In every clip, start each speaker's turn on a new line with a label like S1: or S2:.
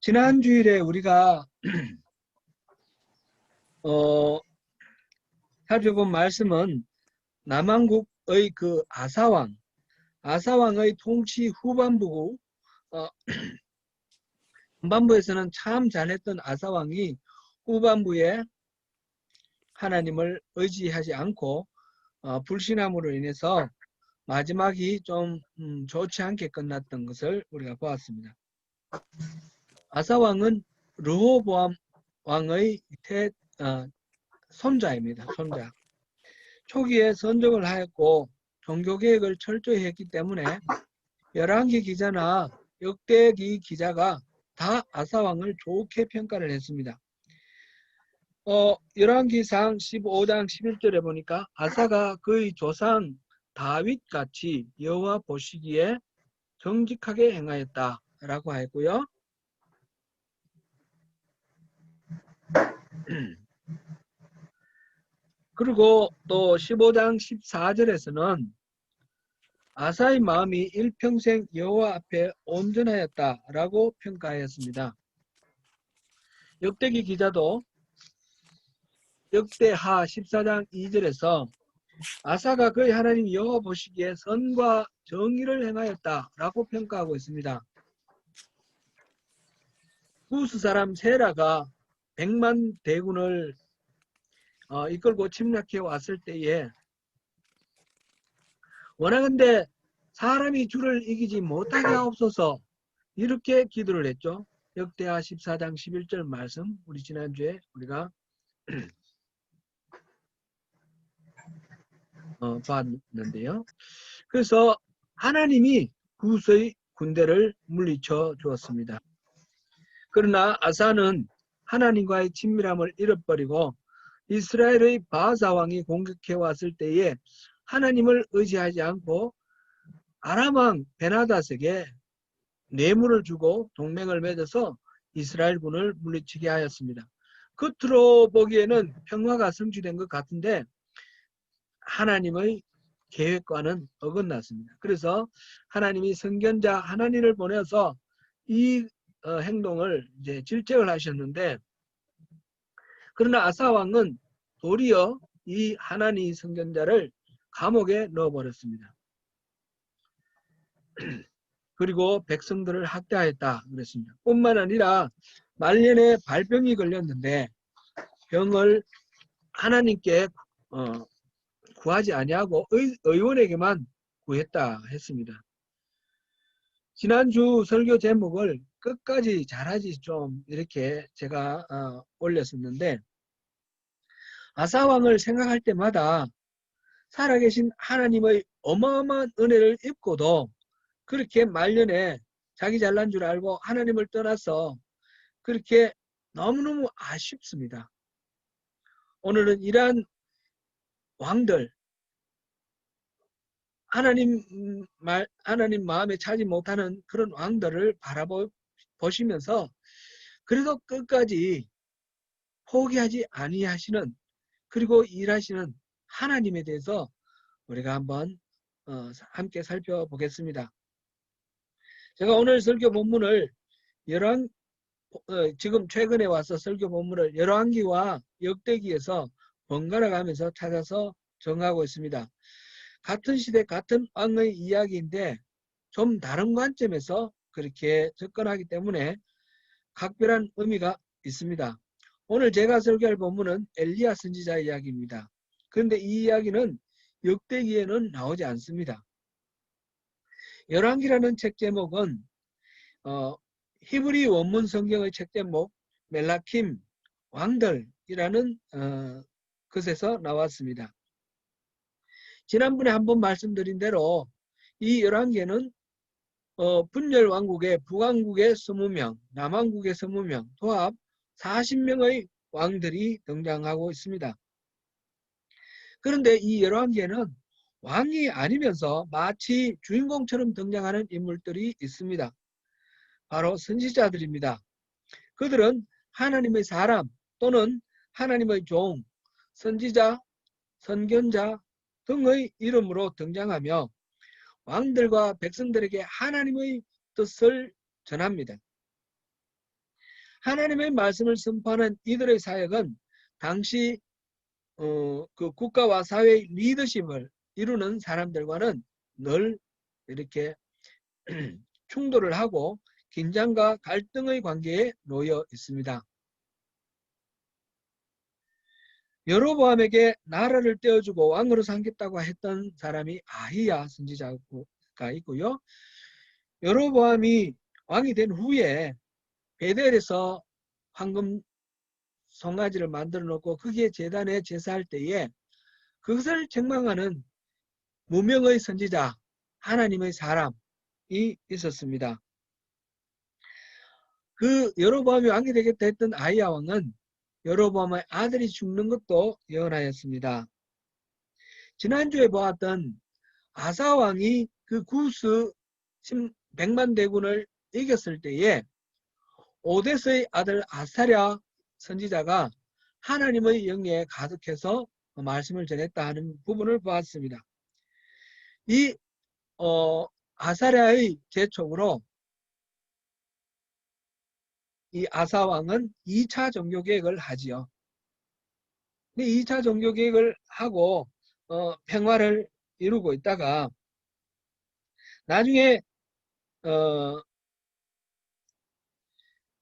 S1: 지난 주일에 우리가 살펴본 말씀은 남왕국의 그 아사왕의 통치 후반부고, 전반부에서는 참 잘했던 아사왕이 후반부에 하나님을 의지하지 않고 불신함으로 인해서 마지막이 좀 좋지 않게 끝났던 것을 우리가 보았습니다. 아사왕은 르호보암 왕의 손자입니다. 손자. 초기에 선정을 하였고 종교개혁을 철저히 했기 때문에 열왕기 기자나 역대기 기자가 다 아사왕을 좋게 평가를 했습니다. 열왕기상 15장 11절에 보니까 아사가 그의 조상 다윗같이 여호와 보시기에 정직하게 행하였다 라고 하였고요. 그리고 또 15장 14절에서는 아사의 마음이 일평생 여호와 앞에 온전하였다라고 평가하였습니다. 역대기 기자도 역대하 14장 2절에서 아사가 그의 하나님 여호와 보시기에 선과 정의를 행하였다라고 평가하고 있습니다. 구스 사람 세라가 100만 대군을 이끌고 침략해 왔을 때에 원하건대 사람이 주를 이기지 못하게 하옵소서 이렇게 기도를 했죠. 역대하 14장 11절 말씀 우리 지난주에 우리가 봤는데요. 그래서 하나님이 구스의 군대를 물리쳐 주었습니다. 그러나 아사는 하나님과의 친밀함을 잃어버리고 이스라엘의 바사 왕이 공격해 왔을 때에 하나님을 의지하지 않고 아람 왕 베나닷에게 뇌물을 주고 동맹을 맺어서 이스라엘군을 물리치게 하였습니다. 겉으로 보기에는 평화가 성취된 것 같은데 하나님의 계획과는 어긋났습니다. 그래서 하나님이 선견자 하나님을 보내서 이 행동을 이제 질책을 하셨는데, 그러나 아사 왕은 도리어 이 하나님 선견자를 감옥에 넣어버렸습니다. 그리고 백성들을 학대하였다 그랬습니다. 뿐만 아니라 말년에 발병이 걸렸는데 병을 하나님께 구하지 아니하고 의원에게만 구했다 했습니다. 지난주 설교 제목을 끝까지 잘하지 좀 이렇게 제가 올렸었는데, 아사왕을 생각할 때마다 살아계신 하나님의 어마어마한 은혜를 입고도 그렇게 말년에 자기 잘난 줄 알고 하나님을 떠나서 그렇게 너무너무 아쉽습니다. 오늘은 이러한 왕들, 하나님 마음에 차지 못하는 그런 왕들을 바라보시면서 그래도 끝까지 포기하지 아니하시는, 그리고 일하시는 하나님에 대해서 우리가 한번 함께 살펴보겠습니다. 제가 오늘 설교 본문을 지금 최근에 와서 설교 본문을 열왕기와 역대기에서 번갈아 가면서 찾아서 정하고 있습니다. 같은 시대 같은 왕의 이야기인데 좀 다른 관점에서 그렇게 접근하기 때문에 각별한 의미가 있습니다. 오늘 제가 설교할 본문은 엘리야 선지자 이야기입니다. 그런데 이 이야기는 역대기에는 나오지 않습니다. 열왕기라는 책 제목은 히브리 원문 성경의 책 제목 멜라킴 왕들이라는 것에서 나왔습니다. 지난번에 한번 말씀드린 대로 이 열왕기에는 분열 왕국의 북왕국의 20명, 남왕국의 20명, 도합 40명의 왕들이 등장하고 있습니다. 그런데 이 열왕기에는 왕이 아니면서 마치 주인공처럼 등장하는 인물들이 있습니다. 바로 선지자들입니다. 그들은 하나님의 사람 또는 하나님의 종, 선지자, 선견자 등의 이름으로 등장하며 왕들과 백성들에게 하나님의 뜻을 전합니다. 하나님의 말씀을 선포하는 이들의 사역은 당시 그 국가와 사회의 리더십을 이루는 사람들과는 늘 이렇게 충돌을 하고 긴장과 갈등의 관계에 놓여 있습니다. 여로보암에게 나라를 떼어주고 왕으로 삼겠다고 했던 사람이 아히야 선지자가 있고요. 여로보암이 왕이 된 후에 베델에서 황금 송아지를 만들어 놓고 거기에 제단에 제사할 때에 그것을 책망하는 무명의 선지자, 하나님의 사람이 있었습니다. 그 여로보암이 왕이 되겠다 했던 아히야 왕은 여로보암의 아들이 죽는 것도 예언하였습니다. 지난주에 보았던 아사 왕이 그 구스 100만 대군을 이겼을 때에 오데스의 아들 아사랴 선지자가 하나님의 영에 가득해서 말씀을 전했다 하는 부분을 보았습니다. 이 아사랴의 재촉으로 이 아사 왕은 2차 종교개혁을 하지요. 2차 종교개혁을 하고 평화를 이루고 있다가 나중에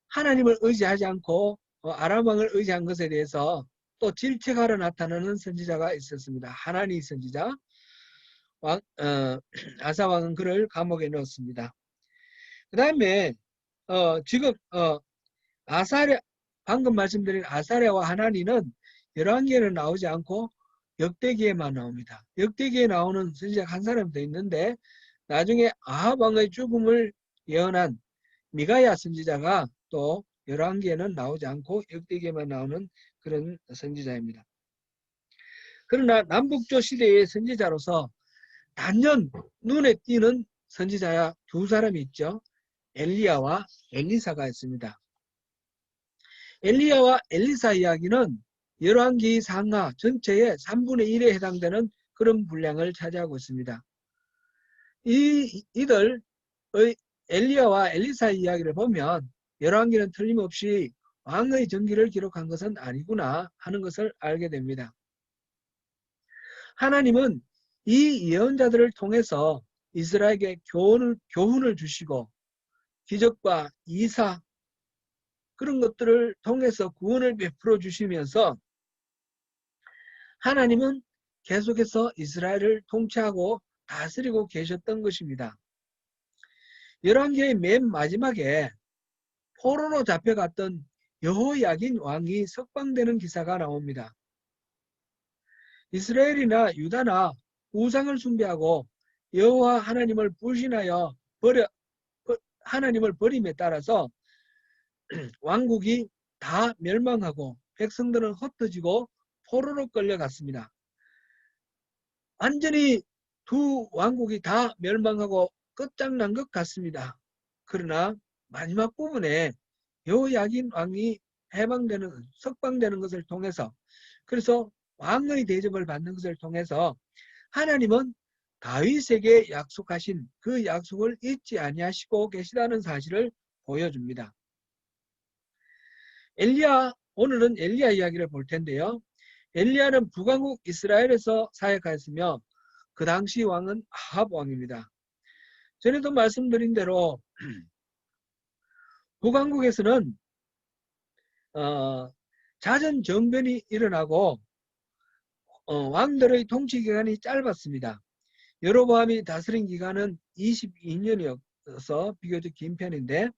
S1: 하나님을 의지하지 않고 아람 왕을 의지한 것에 대해서 또 질책하러 나타나는 선지자가 있었습니다. 하나니 선지자 아사 왕은 그를 감옥에 넣었습니다. 그 다음에 지금 아사랴 방금 말씀드린 아사랴와 하나니는 열왕기에는 나오지 않고 역대기에만 나옵니다. 역대기에 나오는 선지자 한 사람도 있는데 나중에 아합 왕의 죽음을 예언한 미가야 선지자가 또 열왕기에는 나오지 않고 역대기에만 나오는 그런 선지자입니다. 그러나 남북조 시대의 선지자로서 단연 눈에 띄는 선지자야 두 사람이 있죠. 엘리야와 엘리사가 있습니다. 엘리야와 엘리사 이야기는 열왕기 상하 전체의 3분의 1에 해당되는 그런 분량을 차지하고 있습니다. 이들의 엘리야와 엘리사 이야기를 보면 열왕기는 틀림없이 왕의 전기를 기록한 것은 아니구나 하는 것을 알게 됩니다. 하나님은 이 예언자들을 통해서 이스라엘에게 교훈을 주시고 기적과 이사 그런 것들을 통해서 구원을 베풀어 주시면서 하나님은 계속해서 이스라엘을 통치하고 다스리고 계셨던 것입니다. 열왕기의 맨 마지막에 포로로 잡혀갔던 여호야긴 왕이 석방되는 기사가 나옵니다. 이스라엘이나 유다나 우상을 숭배하고 여호와 하나님을 불신하여 하나님을 버림에 따라서 왕국이 다 멸망하고 백성들은 흩어지고 포로로 끌려갔습니다. 완전히 두 왕국이 다 멸망하고 끝장난 것 같습니다. 그러나 마지막 부분에 여호야긴 왕이 석방되는 것을 통해서 그래서 왕의 대접을 받는 것을 통해서 하나님은 다윗에게 약속하신 그 약속을 잊지 아니하시고 계시다는 사실을 보여줍니다. 오늘은 엘리야 이야기를 볼 텐데요. 엘리야는 북왕국 이스라엘에서 사역하였으며 그 당시 왕은 아합 왕입니다. 전에도 말씀드린 대로 북왕국에서는 잦은 정변이 일어나고 왕들의 통치 기간이 짧았습니다. 여로보암이 다스린 기간은 22년이어서 비교적 긴 편인데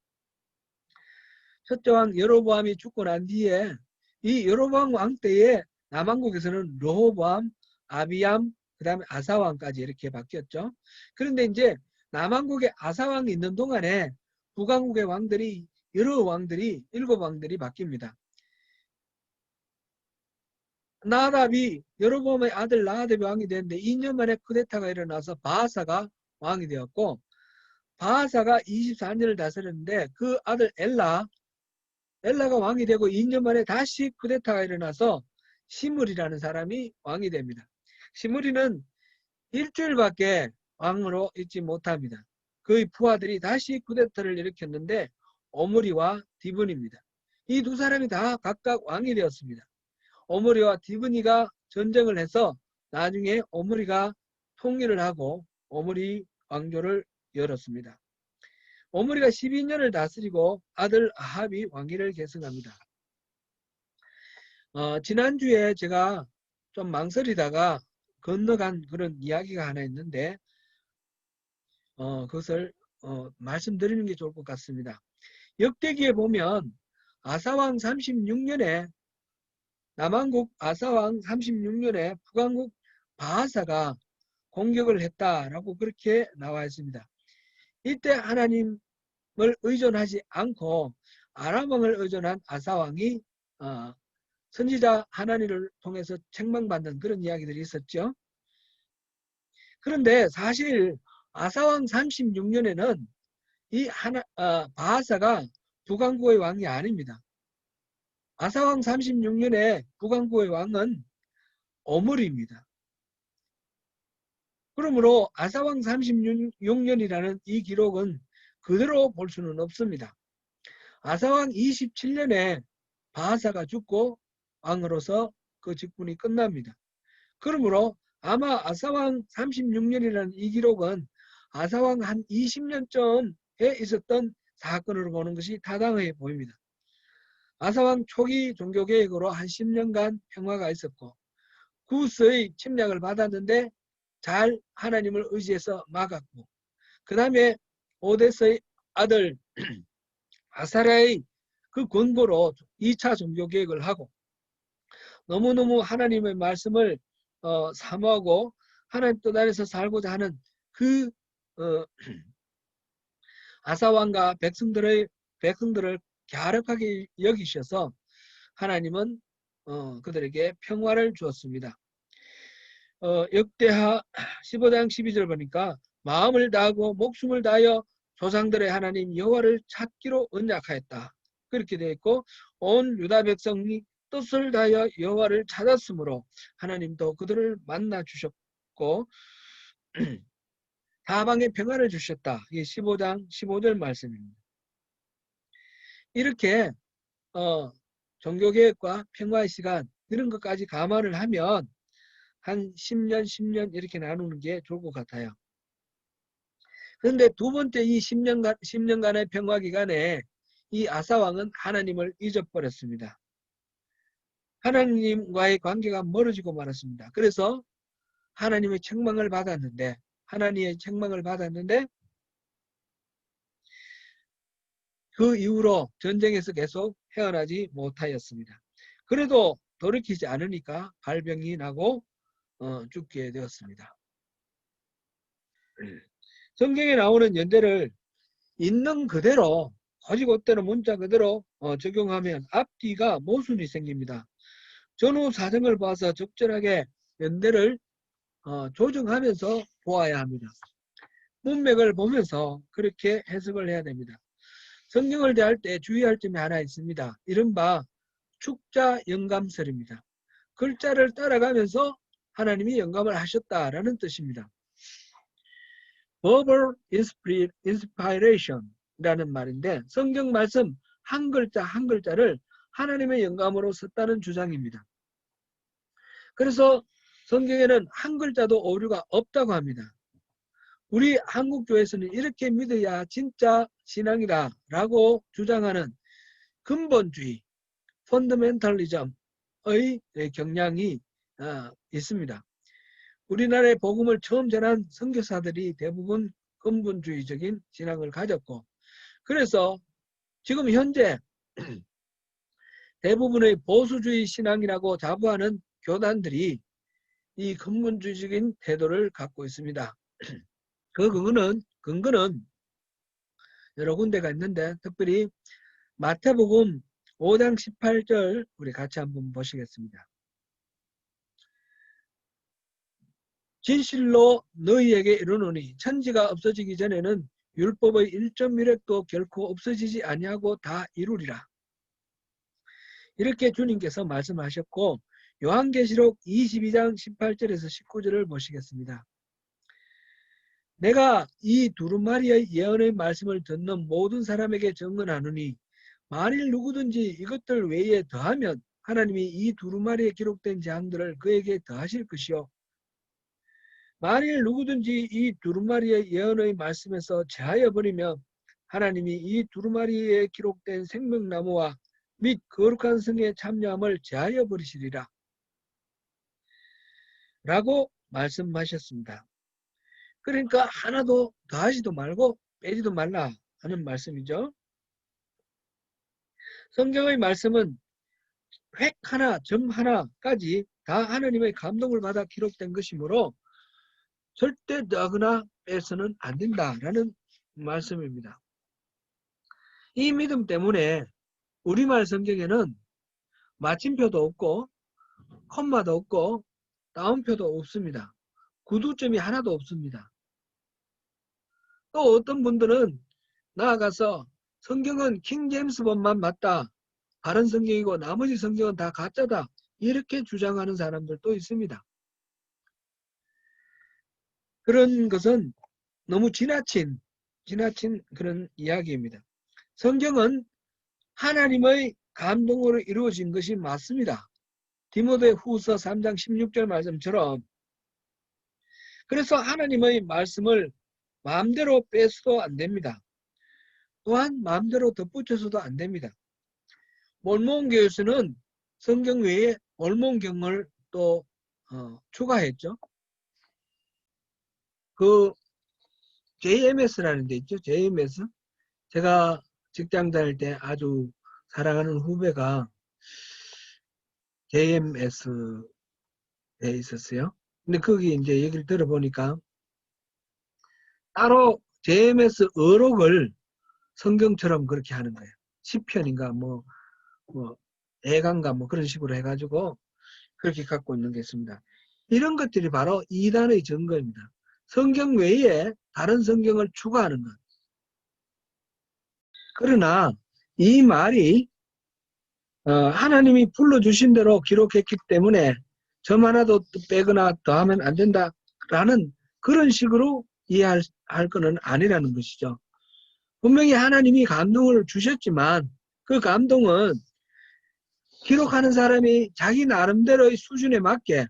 S1: 첫째 왕 여로보암이 죽고 난 뒤에 이 여로보암 왕 때에 남왕국에서는 르호보암, 아비암, 그 다음에 아사왕까지 이렇게 바뀌었죠. 그런데 이제 남왕국에 아사왕이 있는 동안에 북왕국의 왕들이 여러 왕들이 7왕들이 바뀝니다. 나답이 여로보암의 아들 나답이 왕이 됐는데 2년 만에 쿠데타가 일어나서 바하사가 왕이 되었고 바하사가 24년을 다스렸는데 그 아들 엘라가 왕이 되고 2년 만에 다시 쿠데타가 일어나서 시므리라는 사람이 왕이 됩니다. 시므리는 일주일밖에 왕으로 있지 못합니다. 그의 부하들이 다시 쿠데타를 일으켰는데 오므리와 디본입니다. 이 두 사람이 다 각각 왕이 되었습니다. 오므리와 디브니가 전쟁을 해서 나중에 오므리가 통일을 하고 오므리 왕조를 열었습니다. 오므리가 12년을 다스리고 아들 아합이 왕위를 계승합니다. 지난주에 제가 좀 망설이다가 건너간 그런 이야기가 하나 있는데 그것을 말씀드리는 게 좋을 것 같습니다. 역대기에 보면 아사왕 36년에 남한국 아사왕 36년에 북한국 바하사가 공격을 했다라고 그렇게 나와 있습니다. 이때 하나님을 의존하지 않고 아람왕을 의존한 아사왕이 선지자 하나님을 통해서 책망받는 그런 이야기들이 있었죠. 그런데 사실 아사왕 36년에는 이 바하사가 북한국의 왕이 아닙니다. 아사왕 36년에 북한국의 왕은 오므리입니다. 그러므로 아사왕 36년이라는 이 기록은 그대로 볼 수는 없습니다. 아사왕 27년에 바하사가 죽고 왕으로서 그 직분이 끝납니다. 그러므로 아마 아사왕 36년이라는 이 기록은 아사왕 한 20년 전에 있었던 사건으로 보는 것이 타당해 보입니다. 아사왕 초기 종교개혁으로 한 10년간 평화가 있었고 구스의 침략을 받았는데 잘 하나님을 의지해서 막았고 그 다음에 오데스의 아들 아사랴의 그 권고로 2차 종교개혁을 하고 너무너무 하나님의 말씀을 사모하고 하나님 뜻 안에서 살고자 하는 그 아사왕과 백성들을 갸륵하게 여기셔서 하나님은 그들에게 평화를 주었습니다. 역대하 15장 12절 보니까 마음을 다하고 목숨을 다하여 조상들의 하나님 여호와를 찾기로 언약하였다. 그렇게 되어 있고 온 유다 백성이 뜻을 다하여 여호와를 찾았으므로 하나님도 그들을 만나 주셨고 다방에 평안을 주셨다. 이게 15장 15절 말씀입니다. 이렇게 종교개혁과 평화의 시간 이런 것까지 감안을 하면 한 10년, 10년 이렇게 나누는 게 좋을 것 같아요. 그런데 두 번째 이 10년간의 평화 기간에 이 아사왕은 하나님을 잊어버렸습니다. 하나님과의 관계가 멀어지고 말았습니다. 그래서 하나님의 책망을 받았는데 그 이후로 전쟁에서 계속 헤어나지 못하였습니다. 그래도 돌이키지 않으니까 발병이 나고 죽게 되었습니다. 성경에 나오는 연대를 있는 그대로 고지고대로 문자 그대로 적용하면 앞뒤가 모순이 생깁니다. 전후 사정을 봐서 적절하게 연대를 조정하면서 보아야 합니다. 문맥을 보면서 그렇게 해석을 해야 됩니다. 성경을 대할 때 주의할 점이 하나 있습니다. 이른바 축자 영감설입니다. 글자를 따라가면서 하나님이 영감을 하셨다라는 뜻입니다. verbal inspiration이라는 말인데 성경 말씀 한 글자 한 글자를 하나님의 영감으로 썼다는 주장입니다. 그래서 성경에는 한 글자도 오류가 없다고 합니다. 우리 한국교회에서는 이렇게 믿어야 진짜 신앙이다 라고 주장하는 근본주의, 펀더멘털리즘의 경향이 있습니다. 우리나라의 복음을 처음 전한 선교사들이 대부분 근본주의적인 신앙을 가졌고 그래서 지금 현재 대부분의 보수주의 신앙이라고 자부하는 교단들이 이 근본주의적인 태도를 갖고 있습니다. 그 근거는 여러 군데가 있는데 특별히 마태복음 5장 18절 우리 같이 한번 보시겠습니다. 진실로 너희에게 이르노니 천지가 없어지기 전에는 율법의 1.1획도 결코 없어지지 아니하고 다 이루리라. 이렇게 주님께서 말씀하셨고 요한계시록 22장 18절에서 19절을 보시겠습니다. 내가 이 두루마리의 예언의 말씀을 듣는 모든 사람에게 증언하노니 만일 누구든지 이것들 외에 더하면 하나님이 이 두루마리에 기록된 재앙들을 그에게 더하실 것이요. 만일 누구든지 이 두루마리의 예언의 말씀에서 제하여 버리면 하나님이 이 두루마리에 기록된 생명나무와 및 거룩한 성에 참여함을 제하여 버리시리라. 라고 말씀하셨습니다. 그러니까 하나도 더하지도 말고 빼지도 말라 하는 말씀이죠. 성경의 말씀은 획 하나, 점 하나까지 다 하나님의 감동을 받아 기록된 것이므로 절대 더하거나 빼서는 안 된다라는 말씀입니다. 이 믿음 때문에 우리말 성경에는 마침표도 없고 콤마도 없고 다운표도 없습니다. 구두점이 하나도 없습니다. 또 어떤 분들은 나아가서 성경은 킹제임스본만 맞다. 바른 성경이고 나머지 성경은 다 가짜다. 이렇게 주장하는 사람들도 있습니다. 그런 것은 너무 지나친 그런 이야기입니다. 성경은 하나님의 감동으로 이루어진 것이 맞습니다. 디모데 후서 3장 16절 말씀처럼. 그래서 하나님의 말씀을 마음대로 빼서도 안 됩니다. 또한 마음대로 덧붙여서도 안 됩니다. 몰몬교에서는 성경 외에 몰몬경을 또 추가했죠. 그 JMS라는 데 있죠. JMS. 제가 직장 다닐 때 아주 사랑하는 후배가 JMS에 있었어요. 근데 거기 이제 얘기를 들어보니까 따로 JMS 어록을 성경처럼 그렇게 하는 거예요. 시편인가 뭐 애간가 뭐 그런 식으로 해가지고 그렇게 갖고 있는 게 있습니다. 이런 것들이 바로 이단의 증거입니다. 성경 외에 다른 성경을 추가하는 것. 그러나 이 말이 하나님이 불러주신 대로 기록했기 때문에 점 하나도 빼거나 더하면 안 된다라는 그런 식으로 이해할 것은 아니라는 것이죠. 분명히 하나님이 감동을 주셨지만 그 감동은 기록하는 사람이 자기 나름대로의 수준에 맞게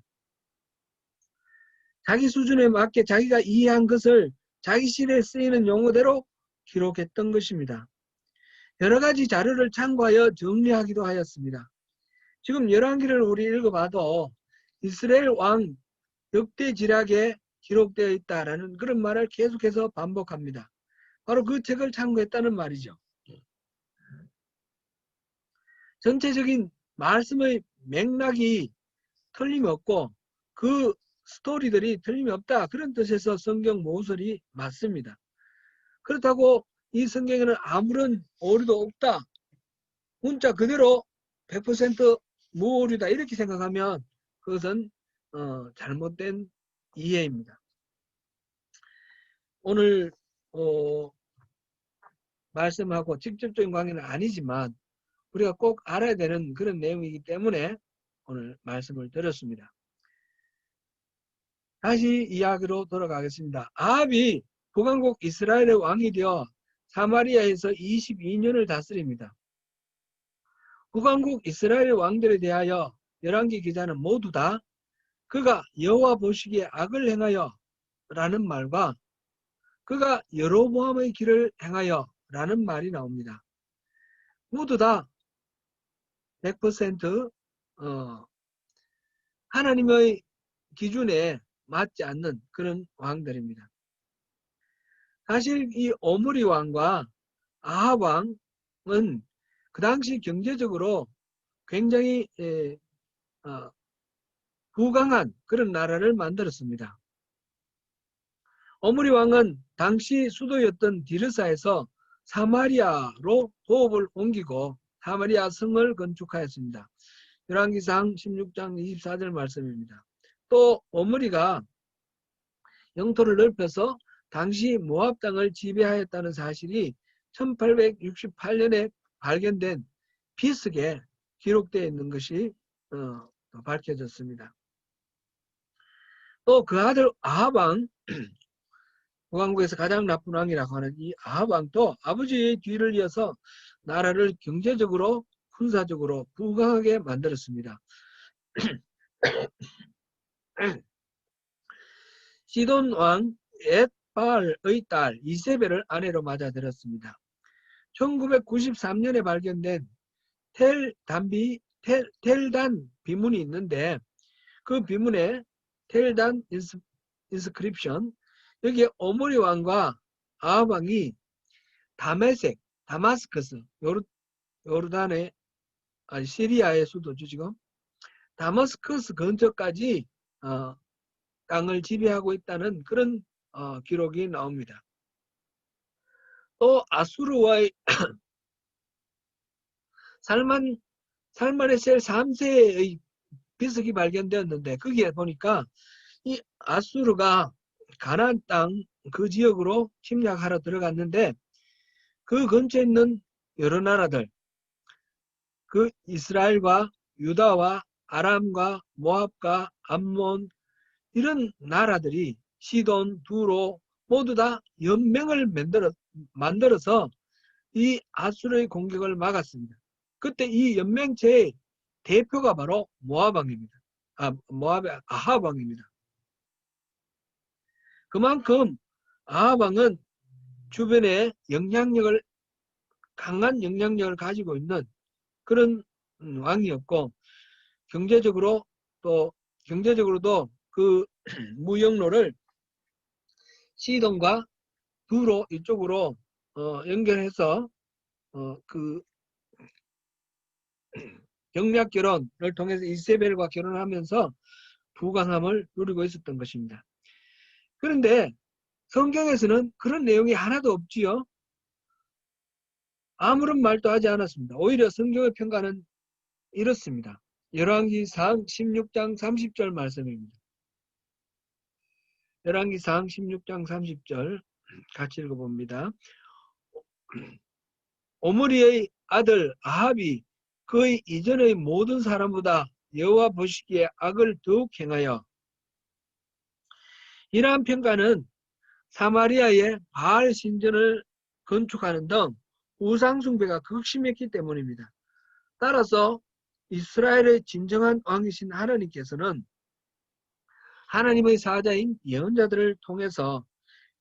S1: 자기가 이해한 것을 자기 시대에 쓰이는 용어대로 기록했던 것입니다. 여러 가지 자료를 참고하여 정리하기도 하였습니다. 지금 열왕기를 우리 읽어봐도 이스라엘 왕 역대지략에 기록되어 있다라는 그런 말을 계속해서 반복합니다. 바로 그 책을 참고했다는 말이죠. 전체적인 말씀의 맥락이 틀림없고 그 스토리들이 틀림없다. 그런 뜻에서 성경 모설이 맞습니다. 그렇다고 이 성경에는 아무런 오류도 없다. 문자 그대로 100% 무오류다. 이렇게 생각하면 그것은 잘못된 이해입니다. 오늘 말씀하고 직접적인 관계는 아니지만 우리가 꼭 알아야 되는 그런 내용이기 때문에 오늘 말씀을 드렸습니다. 다시 이야기로 돌아가겠습니다. 아합이 북왕국 이스라엘의 왕이 되어 사마리아에서 22년을 다스립니다. 북왕국 이스라엘 왕들에 대하여 열왕기 기자는 모두 다 그가 여호와 보시기에 악을 행하여 라는 말과 그가 여로보암의 길을 행하여 라는 말이 나옵니다. 모두 다 100% 하나님의 기준에 맞지 않는 그런 왕들입니다. 사실 이 오므리 왕과 아합 왕은 그 당시 경제적으로 굉장히 부강한 그런 나라를 만들었습니다. 오므리 왕은 당시 수도였던 디르사에서 사마리아로 도읍을 옮기고 사마리아 성을 건축하였습니다. 열왕기상 16장 24절 말씀입니다. 또 오므리가 영토를 넓혀서 당시 모압 땅을 지배하였다는 사실이 1868년에 발견된 비석에 기록되어 있는 것이 밝혀졌습니다. 또 그 아들 아합 왕, 북왕국에서 가장 나쁜 왕이라고 하는 이 아합 왕도 아버지의 뒤를 이어서 나라를 경제적으로 군사적으로 부강하게 만들었습니다. 시돈 왕 엣바알의 딸 이세벨을 아내로 맞아들였습니다. 1993년에 발견된 텔단 비문이 있는데 그 비문에 텔단 인스크립션 여기에 오므리 왕과 아합 왕이 다마스커스 요르단의 시리아의 수도죠 지금 다마스커스 근처까지 땅을 지배하고 있다는 그런 기록이 나옵니다. 또 아수르와의 살만에셀 3세의 비석이 발견되었는데 거기에 보니까 이 아수르가 가나안 땅 그 지역으로 침략하러 들어갔는데 그 근처에 있는 여러 나라들 그 이스라엘과 유다와 아람과 모압과 암몬 이런 나라들이 시돈, 두로 모두 다 연맹을 만들어서 이 아수르의 공격을 막았습니다. 그때 이 연맹체의 대표가 바로 모압 왕입니다. 모압의 아합 왕입니다. 그만큼 아합 왕은 주변에 강한 영향력을 가지고 있는 그런 왕이었고 경제적으로도 그 무역로를 시돈과 두로 이쪽으로 연결해서 그 경략 결혼을 통해서 이세벨과 결혼하면서 부강함을 누리고 있었던 것입니다. 그런데 성경에서는 그런 내용이 하나도 없지요. 아무런 말도 하지 않았습니다. 오히려 성경의 평가는 이렇습니다. 열왕기상 16장 30절 말씀입니다. 열왕기상 16장 30절 같이 읽어봅니다. 오므리의 아들 아합이 그의 이전의 모든 사람보다 여호와 보시기에 악을 더욱 행하여 이러한 평가는 사마리아의 바알 신전을 건축하는 등 우상 숭배가 극심했기 때문입니다. 따라서 이스라엘의 진정한 왕이신 하나님께서는 하나님의 사자인 예언자들을 통해서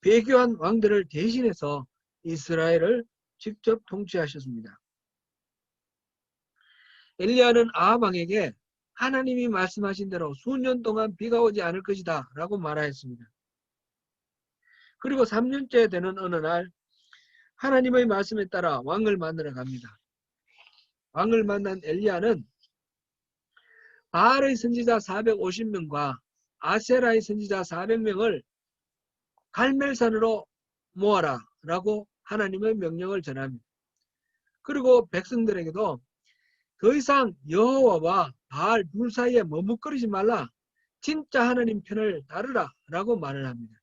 S1: 배교한 왕들을 대신해서 이스라엘을 직접 통치하셨습니다. 엘리야는 아합 왕에게 하나님이 말씀하신 대로 수년 동안 비가 오지 않을 것이다 라고 말하였습니다. 그리고 3년째 되는 어느 날 하나님의 말씀에 따라 왕을 만나러 갑니다. 왕을 만난 엘리야는 바알의 선지자 450명과 아세라의 선지자 400명을 갈멜산으로 모아라 라고 하나님의 명령을 전합니다. 그리고 백성들에게도 더 이상 여호와와 바알 둘 사이에 머뭇거리지 말라. 진짜 하나님 편을 따르라 라고 말을 합니다.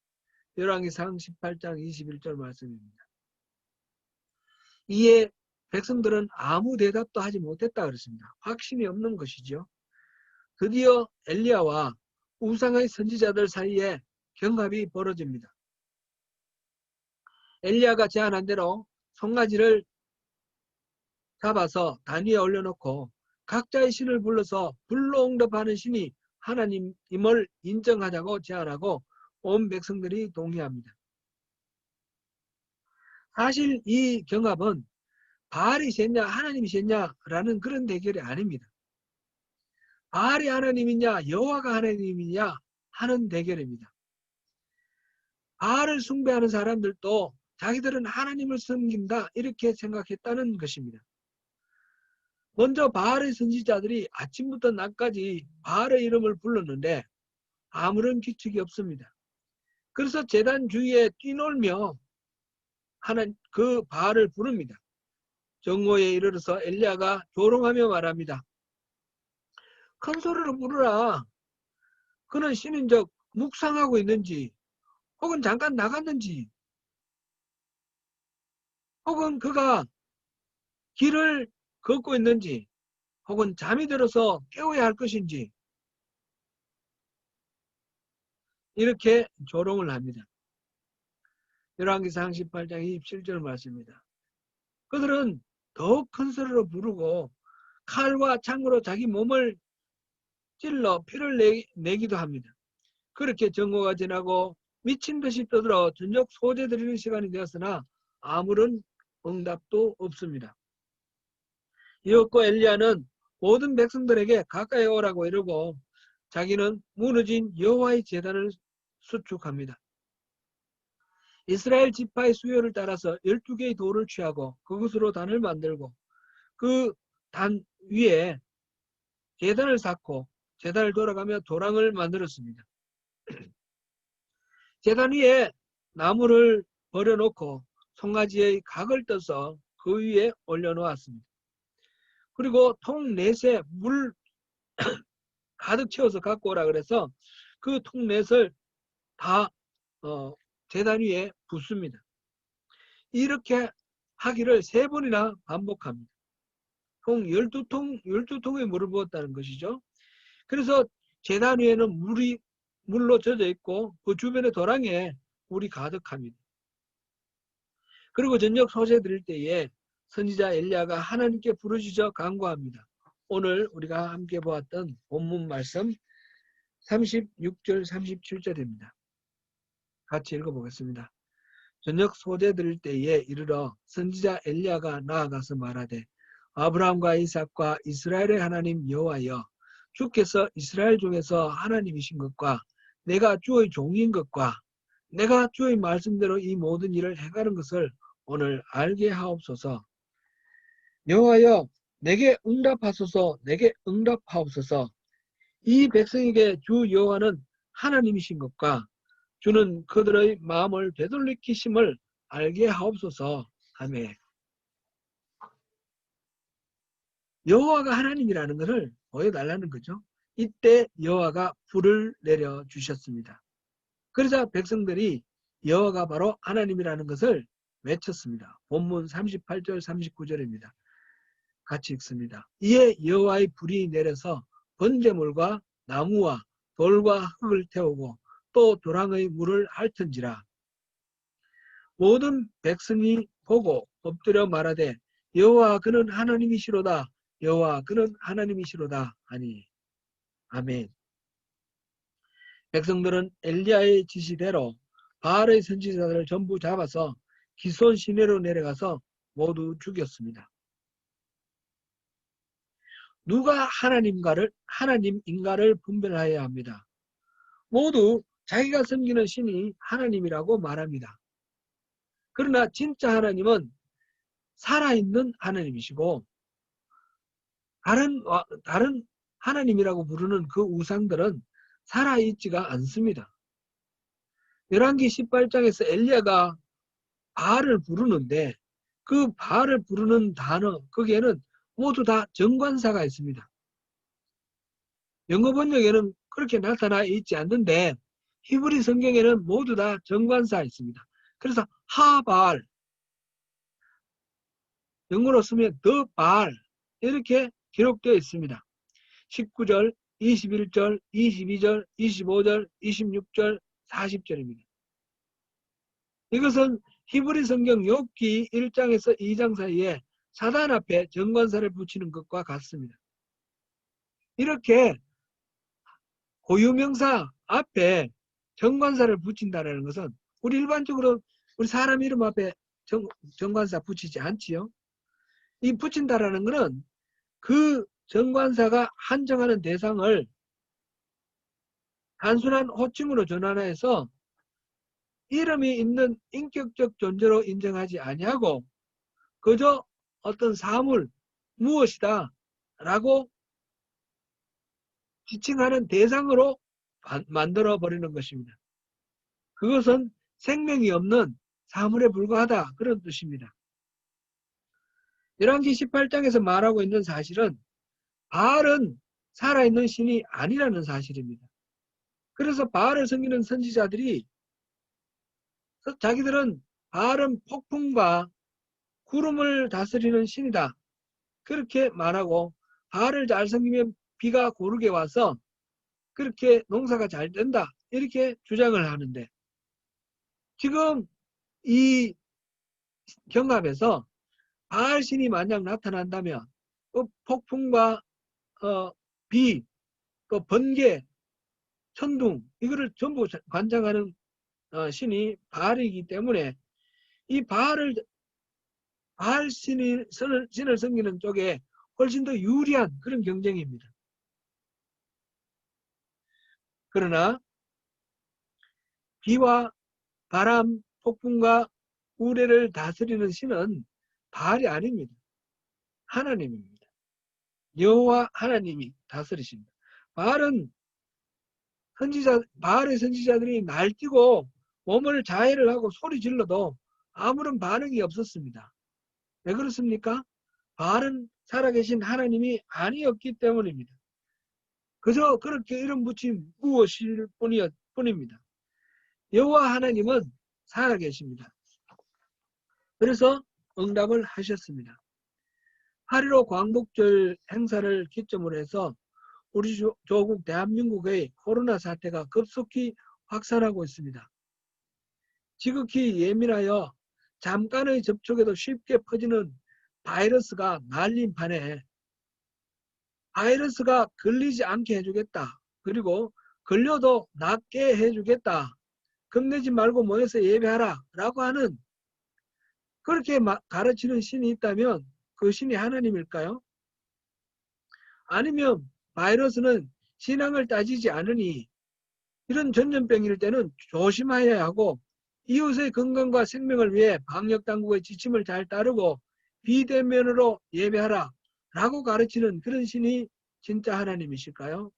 S1: 열왕기상 18장 21절 말씀입니다. 이에 백성들은 아무 대답도 하지 못했다 그랬습니다. 확신이 없는 것이죠. 드디어 엘리야와 우상의 선지자들 사이에 경합이 벌어집니다. 엘리야가 제안한 대로 송아지를 잡아서 단 위에 올려놓고 각자의 신을 불러서 불로 응답하는 신이 하나님임을 인정하자고 제안하고 온 백성들이 동의합니다. 사실 이 경합은 바알이 셌냐 하나님이 셌냐라는 그런 대결이 아닙니다. 바알이 하나님이냐 여호와가 하나님이냐 하는 대결입니다. 바알을 숭배하는 사람들도 자기들은 하나님을 섬긴다 이렇게 생각했다는 것입니다. 먼저 바알의 선지자들이 아침부터 낮까지 바알의 이름을 불렀는데 아무런 규칙이 없습니다. 그래서 제단 주위에 뛰놀며 하는 그 바알을 부릅니다. 정오에 이르러서 엘리야가 조롱하며 말합니다. 큰 소리로 부르라. 그는 신인적 묵상하고 있는지 혹은 잠깐 나갔는지 혹은 그가 길을 걷고 있는지 혹은 잠이 들어서 깨워야 할 것인지 이렇게 조롱을 합니다. 열왕기상 18장 27절 말씀입니다. 그들은 더 큰 소리로 부르고 칼과 창으로 자기 몸을 찔러 피를 내기도 합니다. 그렇게 정오가 지나고 미친 듯이 떠들어 저녁 소재 드리는 시간이 되었으나 아무런 응답도 없습니다. 이었고 엘리야는 모든 백성들에게 가까이 오라고 이러고 자기는 무너진 여호와의 제단을 수축합니다. 이스라엘 지파의 수요를 따라서 12개의 돌을 취하고 그것으로 단을 만들고 그 단 위에 제단을 쌓고 제단을 돌아가며 도랑을 만들었습니다. 제단 위에 나무를 버려놓고 송아지의 각을 떠서 그 위에 올려놓았습니다. 그리고 통 넷에 물 가득 채워서 갖고 오라 그래서 그 통 넷을 다 제단 위에 붓습니다. 이렇게 하기를 3번이나 반복합니다. 총 12통의 물을 부었다는 것이죠. 그래서 제단 위에는 물로 젖어 있고 그 주변의 도랑에 물이 가득합니다. 그리고 저녁 소재 드릴 때에 선지자 엘리야가 하나님께 부르짖어 간구합니다. 오늘 우리가 함께 보았던 본문 말씀 36절 37절입니다. 같이 읽어보겠습니다. 저녁 소재 드릴 때에 이르러 선지자 엘리야가 나아가서 말하되 아브라함과 이삭과 이스라엘의 하나님 여호와여 주께서 이스라엘 중에서 하나님이신 것과 내가 주의 종인 것과 내가 주의 말씀대로 이 모든 일을 행하는 것을 오늘 알게 하옵소서. 여호와여 내게 응답하소서. 내게 응답하옵소서. 이 백성에게 주 여호와는 하나님이신 것과 주는 그들의 마음을 되돌리키심을 알게 하옵소서. 아멘. 여호와가 하나님이라는 것을 보여달라는 거죠. 이때 여호와가 불을 내려주셨습니다. 그러자 백성들이 여호와가 바로 하나님이라는 것을 외쳤습니다. 본문 38절 39절입니다. 같이 읽습니다. 이에 여호와의 불이 내려서 번제물과 나무와 돌과 흙을 태우고 또 도랑의 물을 핥은지라. 모든 백성이 보고 엎드려 말하되 여호와 그는 하나님이시로다. 여호와 그는 하나님이시로다 하니. 아멘. 백성들은 엘리야의 지시대로 바알의 선지자들을 전부 잡아서 기손 시내로 내려가서 모두 죽였습니다. 누가 하나님인가를 분별해야 합니다. 모두 자기가 섬기는 신이 하나님이라고 말합니다. 그러나 진짜 하나님은 살아있는 하나님이시고 다른 하나님이라고 부르는 그 우상들은 살아있지가 않습니다. 열왕기 18장에서 엘리야가 바알을 부르는데 그 바알을 부르는 단어 거기에는 모두 다 정관사가 있습니다. 영어 번역에는 그렇게 나타나 있지 않는데 히브리 성경에는 모두 다 정관사 있습니다. 그래서 하바알, 영어로 쓰면 the 바알 이렇게 기록되어 있습니다. 19절, 21절, 22절, 25절, 26절, 40절입니다. 이것은 히브리 성경 욥기 1장에서 2장 사이에 사단 앞에 정관사를 붙이는 것과 같습니다. 이렇게 고유명사 앞에 정관사를 붙인다는 것은 우리 일반적으로 우리 사람 이름 앞에 정관사 붙이지 않지요. 이 붙인다라는 것은 그 정관사가 한정하는 대상을 단순한 호칭으로 전환해서 이름이 있는 인격적 존재로 인정하지 아니하고 그저 어떤 사물 무엇이다 라고 지칭하는 대상으로 만들어 버리는 것입니다. 그것은 생명이 없는 사물에 불과하다 그런 뜻입니다. 열왕기 18장에서 말하고 있는 사실은 바알은 살아있는 신이 아니라는 사실입니다. 그래서 바알을 섬기는 선지자들이 자기들은 바알은 폭풍과 구름을 다스리는 신이다. 그렇게 말하고 바알을 잘 섬기면 비가 고르게 와서 그렇게 농사가 잘 된다. 이렇게 주장을 하는데 지금 이 경합에서 바알 신이 만약 나타난다면 그 폭풍과 비, 또 번개, 천둥 이거를 전부 관장하는 신이 바알이기 때문에 이 바알 신을 섬기는 쪽에 훨씬 더 유리한 그런 경쟁입니다. 그러나 비와 바람, 폭풍과 우레를 다스리는 신은 바알이 아닙니다. 하나님입니다. 여호와 하나님이 다스리십니다. 바알의 선지자들이 날뛰고 몸을 자해를 하고 소리 질러도 아무런 반응이 없었습니다. 왜 그렇습니까? 바알은 살아계신 하나님이 아니었기 때문입니다. 그저 그렇게 이름 붙인 무엇일 뿐입니다. 여호와 하나님은 살아계십니다. 그래서 응답을 하셨습니다. 8.15 광복절 행사를 기점으로 해서 우리 조국 대한민국의 코로나 사태가 급속히 확산하고 있습니다. 지극히 예민하여 잠깐의 접촉에도 쉽게 퍼지는 바이러스가 날림판에 바이러스가 걸리지 않게 해주겠다. 그리고 걸려도 낫게 해주겠다. 겁내지 말고 모여서 예배하라 라고 하는 그렇게 가르치는 신이 있다면 그 신이 하나님일까요? 아니면 바이러스는 신앙을 따지지 않으니 이런 전염병일 때는 조심해야 하고 이웃의 건강과 생명을 위해 방역당국의 지침을 잘 따르고 비대면으로 예배하라 라고 가르치는 그런 신이 진짜 하나님이실까요?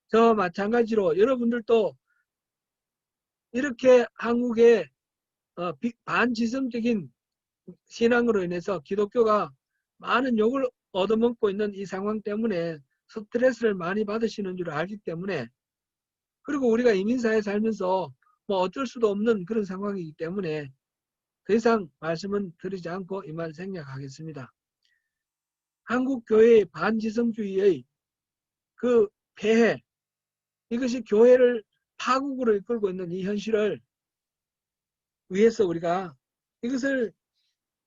S1: 저 마찬가지로 여러분들도 이렇게 한국의 반지성적인 신앙으로 인해서 기독교가 많은 욕을 얻어먹고 있는 이 상황 때문에 스트레스를 많이 받으시는 줄 알기 때문에 그리고 우리가 이민사회에 살면서 뭐 어쩔 수도 없는 그런 상황이기 때문에 더 이상 말씀은 드리지 않고 이만 생략하겠습니다. 한국 교회의 반지성주의의 그 폐해 이것이 교회를 파국으로 이끌고 있는 이 현실을 위해서 우리가 이것을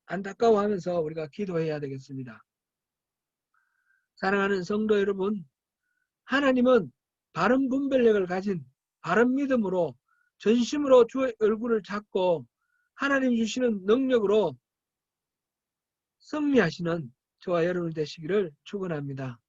S1: 안타까워하면서 우리가 기도해야 되겠습니다. 사랑하는 성도 여러분, 하나님은 바른 분별력을 가진 바른 믿음으로 전심으로 주의 얼굴을 찾고 하나님 주시는 능력으로 승리하시는 저와 여러분 되시기를 축원합니다.